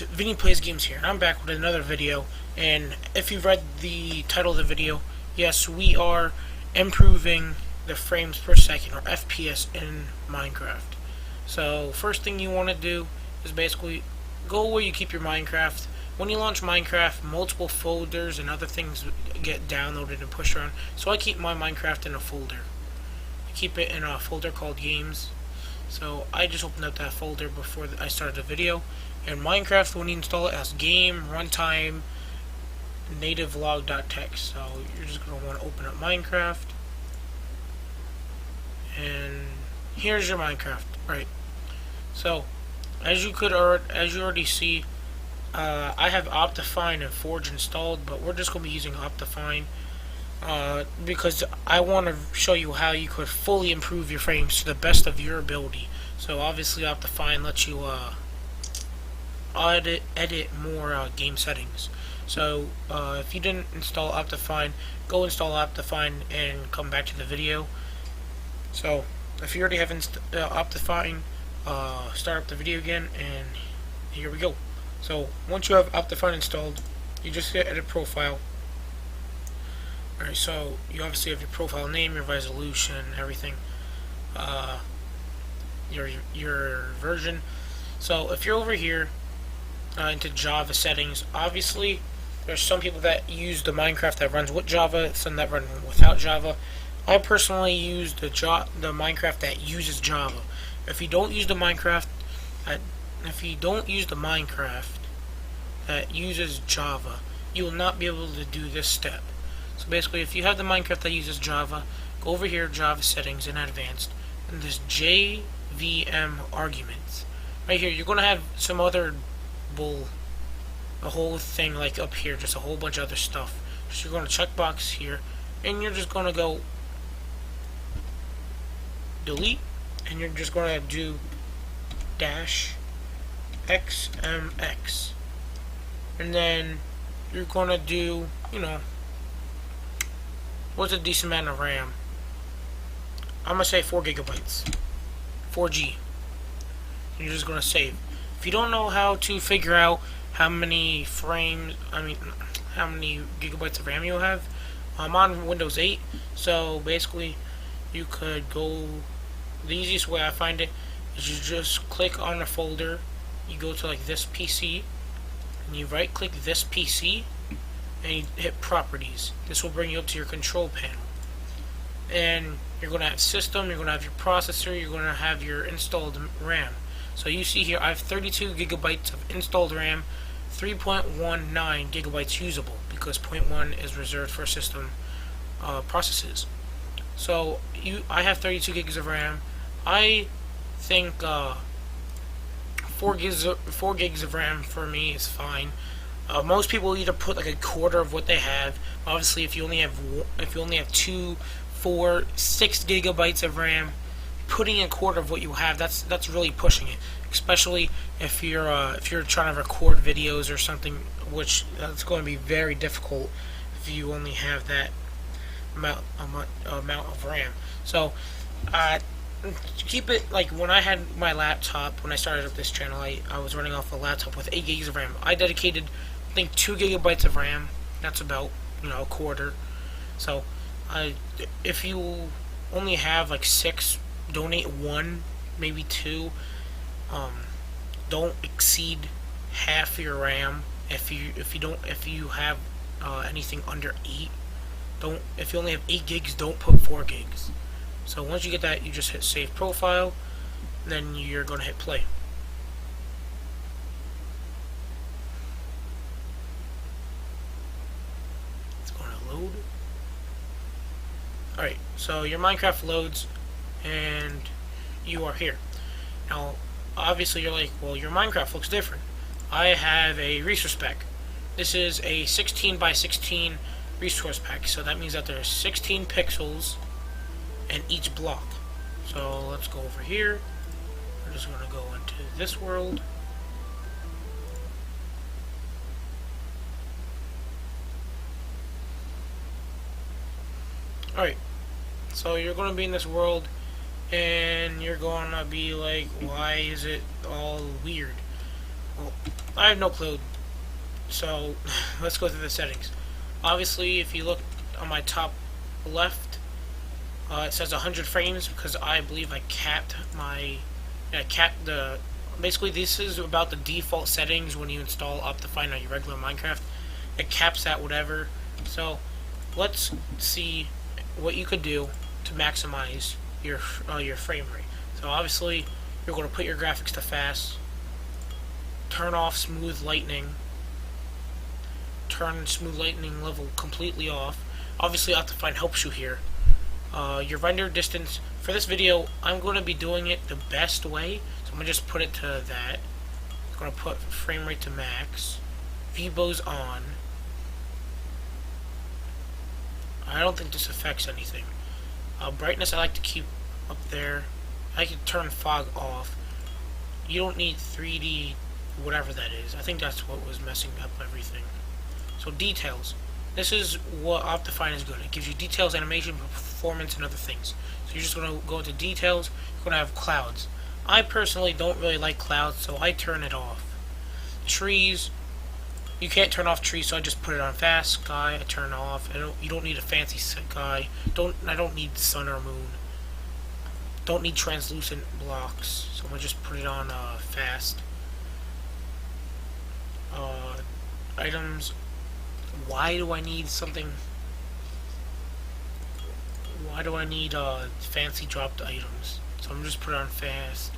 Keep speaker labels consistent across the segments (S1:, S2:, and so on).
S1: guys, Vinny Plays Games here, and I'm back with another video. And if you've read the title of the video, yes, we are improving the frames per second, or FPS, in Minecraft. So first thing you want to do is basically go where you keep your Minecraft. When you launch Minecraft, multiple folders and other things get downloaded and pushed around. So I keep my Minecraft in a folder. I keep it in a folder called Games. So I just opened up that folder before I started the video. And Minecraft, when you install it, has game, runtime, native log.txt. So you're just going to want to open up Minecraft. And here's your Minecraft. Right. So as you already see, I have Optifine and Forge installed, but we're just going to be using Optifine because I want to show you how you could fully improve your frames to the best of your ability. So obviously Optifine lets you edit more game settings. So if you didn't install Optifine, go install Optifine and come back to the video. So if you already have Optifine, start up the video again, and here we go. So once you have Optifine installed, you just hit edit profile. Alright, so you obviously have your profile name, your resolution, everything, your version. So if you're over here into Java settings, obviously there's some people that use the Minecraft that runs with Java, some that run without Java. I personally use the Minecraft that uses Java. If you don't use the Minecraft that uses Java, you will not be able to do this step. So basically, if you have the Minecraft that uses Java, go over here, Java settings in advanced, and this JVM arguments. Right here, you're going to have some other a whole thing like up here, just a whole bunch of other stuff. So you're going to checkbox here, and you're just going to go delete, and you're just going to do -xmx, and then you're going to do, what's a decent amount of RAM? I'm going to say 4 gigabytes, 4G. And you're just going to save. If you don't know how to figure out how many gigabytes of RAM you'll have, I'm on Windows 8, so basically you could go, the easiest way I find it is you just click on a folder, you go to like this PC, and you right click this PC, and you hit properties. This will bring you up to your control panel, and you're going to have system, you're going to have your processor, you're going to have your installed RAM. So you see here I have 32 gigabytes of installed RAM, 3.19 gigabytes usable, because 0.1 is reserved for system processes. So I have 32 gigs of RAM. I think 4 gigs of RAM for me is fine. Most people either put like a quarter of what they have. Obviously, if you only have 2, 4, 6 gigabytes of RAM, putting a quarter of what you have, that's really pushing it. Especially if you're trying to record videos or something, which that's going to be very difficult if you only have that amount of RAM. So keep it like, when I had my laptop, when I started up this channel, I was running off a laptop with 8 gigs of RAM. I dedicated, I think, 2 gigabytes of RAM. That's about a quarter. So if you only have like 6, donate 1, maybe 2. Don't exceed half your RAM. If you have anything under 8, if you only have 8 gigs, don't put 4 gigs. So once you get that, you just hit save profile, then you're going to hit play. It's going to load. Alright, so your Minecraft loads, and you are here. Now, obviously you're like, well, your Minecraft looks different. I have a resource pack. This is a 16 by 16 resource pack, so that means that there's 16 pixels in each block. So let's go over here. We're just going to go into this world. Alright, so you're going to be in this world, and you're going to be like, why is it all weird? Well, I have no clue. So let's go through the settings. Obviously, if you look on my top left, it says 100 frames because I believe I capped my, capped the. Basically, this is about the default settings when you install Optifine on your regular Minecraft. It caps at whatever. So let's see what you could do to maximize your frame rate. So obviously, you're going to put your graphics to fast. Turn off smooth lightning. Turn smooth lightning level completely off. Obviously, Optifine helps you here. Your render distance for this video, I'm going to be doing it the best way. So I'm going to just put it to that. I'm going to put frame rate to max. VBO's on. I don't think this affects anything. Brightness I like to keep up there. I can turn fog off. You don't need 3D, whatever that is. I think that's what was messing up everything. So details. This is what Optifine is good. It gives you details, animation, performance, and other things. So you're just going to go into details. You're going to have clouds. I personally don't really like clouds, so I turn it off. Trees. You can't turn off trees, so I just put it on fast. Sky, I turn off. You don't need a fancy sky. I don't need sun or moon. Don't need translucent blocks, so I'm gonna just put it on fast. Items. Why do I need something? Why do I need fancy dropped items? So I'm just put it on fast.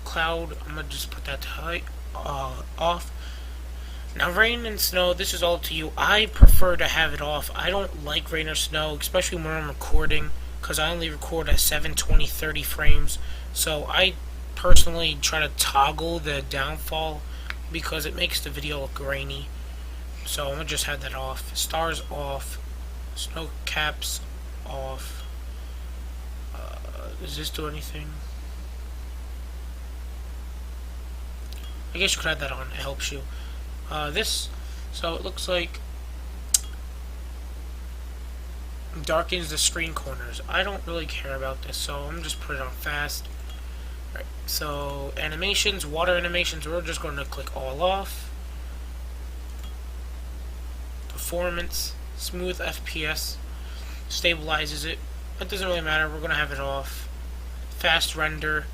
S1: Cloud. I'm gonna just put that to off. Now, rain and snow, this is all to you. I prefer to have it off. I don't like rain or snow, especially when I'm recording, because I only record at 720, 30 frames. So I personally try to toggle the downfall because it makes the video look grainy. So I'm going to just have that off. Stars off. Snow caps off. Does this do anything? I guess you could have that on. It helps you. So it looks like darkens the screen corners. I don't really care about this, so I'm just put it on fast. Right. So animations, water animations, we're just going to click all off. Performance, smooth FPS, stabilizes it. That doesn't really matter. We're going to have it off. Fast render.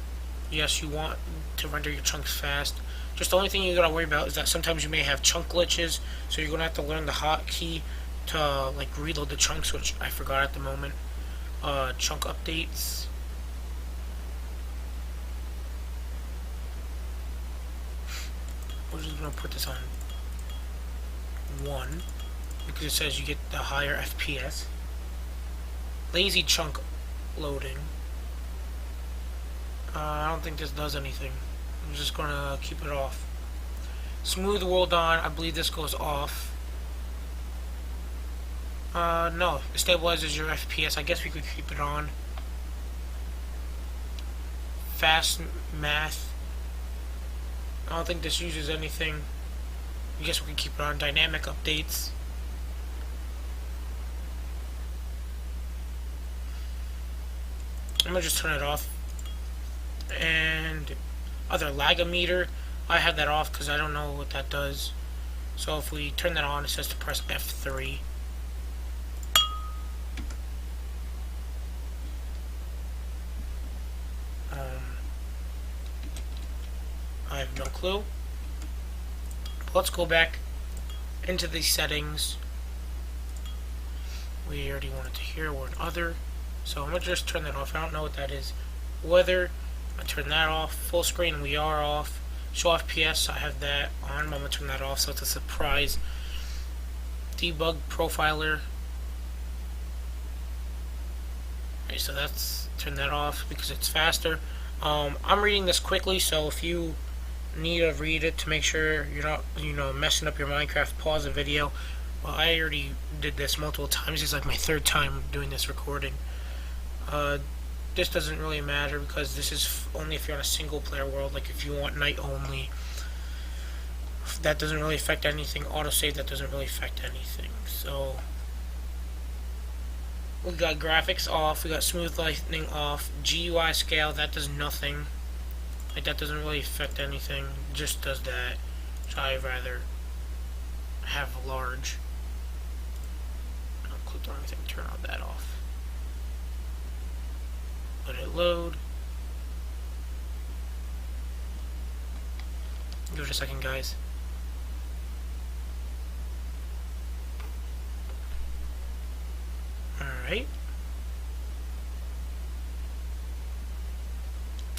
S1: Yes, you want to render your chunks fast. Just the only thing you gotta worry about is that sometimes you may have chunk glitches, so you're gonna have to learn the hotkey to like reload the chunks, which I forgot at the moment. Chunk updates. We're just gonna put this on 1 because it says you get the higher FPS. Lazy chunk loading. I don't think this does anything. I'm just gonna keep it off. Smooth world on. I believe this goes off. No. It stabilizes your FPS. I guess we could keep it on. Fast math. I don't think this uses anything. I guess we can keep it on. Dynamic updates. I'm gonna just turn it off. And other lagometer, I have that off because I don't know what that does. So if we turn that on, it says to press F3. I have no clue. Let's go back into the settings. We already wanted to hear word other. So I'm going to just turn that off. I don't know what that is. Weather, I turn that off. Full screen, we are off. Show FPS, I have that on. I'm going to turn that off, so it's a surprise. Debug profiler. Okay, so that's turn that off because it's faster. I'm reading this quickly, so if you need to read it to make sure you're not, messing up your Minecraft, pause the video. Well, I already did this multiple times. It's like my third time doing this recording. This doesn't really matter because this is only if you're on a single player world. Like if you want night only, that doesn't really affect anything. Autosave, that doesn't really affect anything. So we got graphics off, we got smooth lightning off, GUI scale, that does nothing. Like that doesn't really affect anything, it just does that. which I rather have large. I'll click on everything, turn all that off. Let it load. Give it a second, guys. Alright.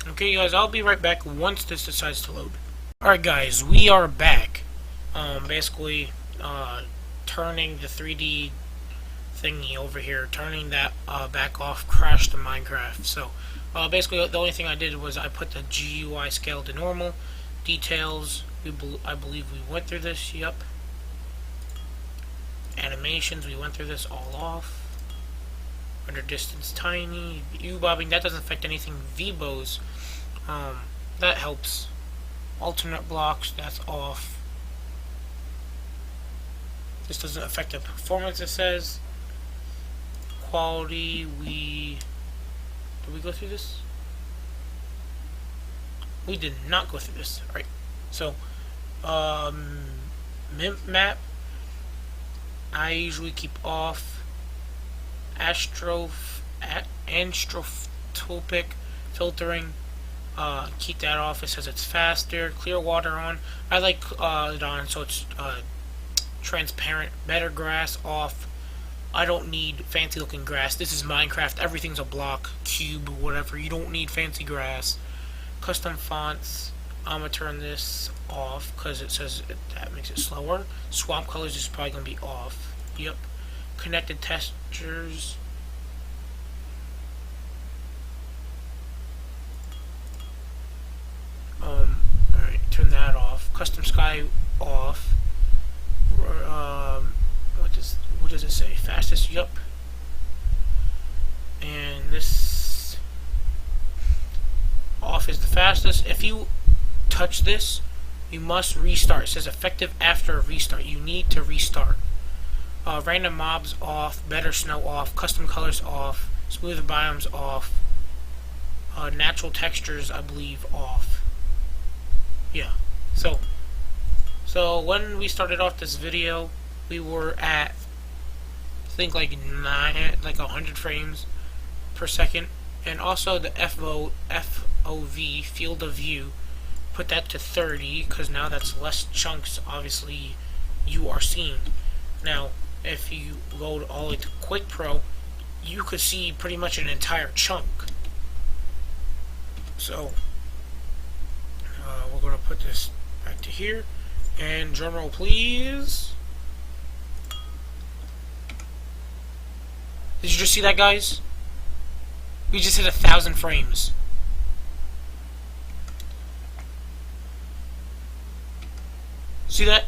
S1: Okay, guys, I'll be right back once this decides to load. Alright, guys, we are back. Basically, turning the 3D thingy over here, turning that back off, crashed the Minecraft. So, basically, the only thing I did was I put the GUI scale to normal. Details, I believe we went through this, yep. Animations, we went through this all off. Render distance tiny. U-bobbing, that doesn't affect anything. VBOs, that helps. Alternate blocks, that's off. This doesn't affect the performance, it says. Quality, did we go through this? We did not go through this. Alright. So, MIMP map, I usually keep off. Astrotopic filtering, keep that off. It says it's faster. Clear water on. I like it on so it's transparent. Better grass off. I don't need fancy looking grass. This is Minecraft. Everything's a block, cube, whatever. You don't need fancy grass. Custom fonts. I'm gonna turn this off because it says that makes it slower. Swamp colors is probably gonna be off. Yep. Connected textures. Alright, turn that off. Custom sky off. What does it say? Fastest, yup. And this off is the fastest. If you touch this, you must restart. It says effective after a restart. You need to restart. Random mobs off, better snow off, custom colors off, smooth biomes off, natural textures I believe off. Yeah. So when we started off this video, we were at I think like 100 frames per second, and also the FOV field of view, put that to 30 because now that's less chunks obviously you are seeing. Now if you go all the way to Quick Pro, you could see pretty much an entire chunk. So we're going to put this back to here, and drum roll please. Did you just see that, guys? We just hit 1,000 frames. See that?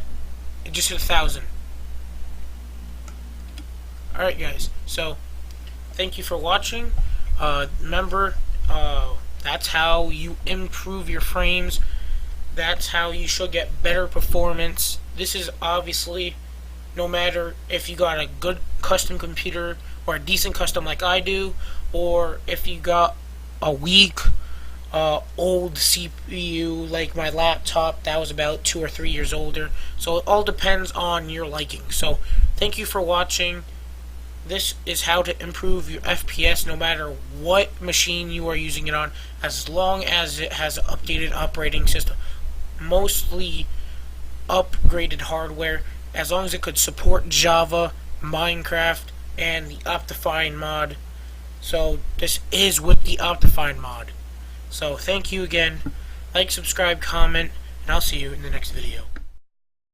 S1: It just hit 1,000. Alright, guys. So, thank you for watching. Remember, that's how you improve your frames. That's how you should get better performance. This is obviously, no matter if you got a good custom computer or a decent custom like I do, or if you got a weak old CPU like my laptop that was about 2 or 3 years older. So it all depends on your liking. So thank you for watching. This is how to improve your FPS no matter what machine you are using it on, as long as it has an updated operating system, mostly upgraded hardware, as long as it could support Java, Minecraft, and the Optifine mod. So this is with the Optifine mod. So thank you again. Like, subscribe, comment, and I'll see you in the next video.